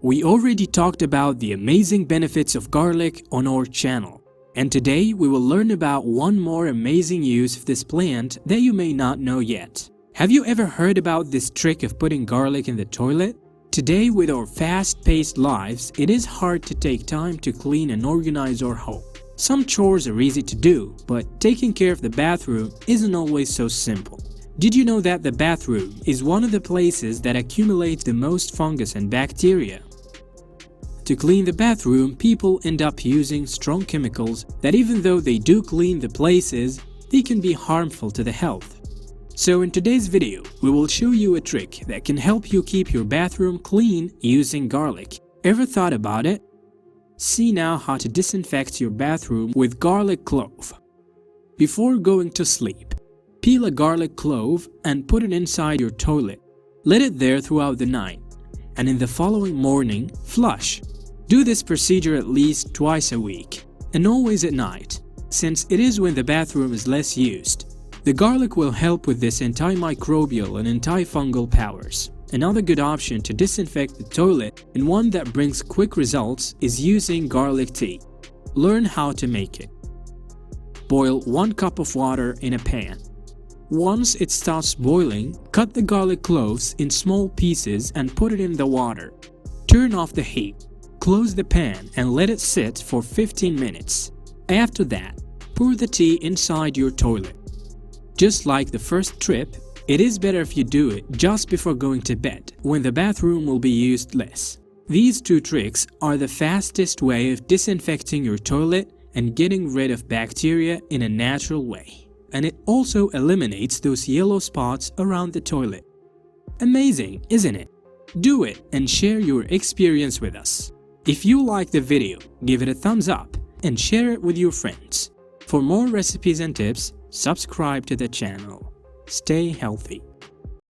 We already talked about the amazing benefits of garlic on our channel, and today we will learn about one more amazing use of this plant that you may not know yet. Have you ever heard about this trick of putting garlic in the toilet? Today, with our fast-paced lives, it is hard to take time to clean and organize our home. Some chores are easy to do, but taking care of the bathroom isn't always so simple. Did you know that the bathroom is one of the places that accumulates the most fungus and bacteria? To clean the bathroom, people end up using strong chemicals that, even though they do clean the places, they can be harmful to the health. So in today's video, we will show you a trick that can help you keep your bathroom clean using garlic. Ever thought about it? See now how to disinfect your bathroom with garlic clove. Before going to sleep, peel a garlic clove and put it inside your toilet. Let it there throughout the night, and in the following morning, flush. Do this procedure at least twice a week, and always at night, since it is when the bathroom is less used. The garlic will help with this antimicrobial and antifungal powers. Another good option to disinfect the toilet, and one that brings quick results, is using garlic tea. Learn how to make it. Boil 1 cup of water in a pan. Once it starts boiling, cut the garlic cloves in small pieces and put it in the water. Turn off the heat, close the pan and let it sit for 15 minutes. After that, pour the tea inside your toilet. Just like the first trip, it is better if you do it just before going to bed, when the bathroom will be used less. These two tricks are the fastest way of disinfecting your toilet and getting rid of bacteria in a natural way. And it also eliminates those yellow spots around the toilet. Amazing, isn't it? Do it and share your experience with us. If you like the video, give it a thumbs up and share it with your friends. For more recipes and tips, subscribe to the channel. Stay healthy.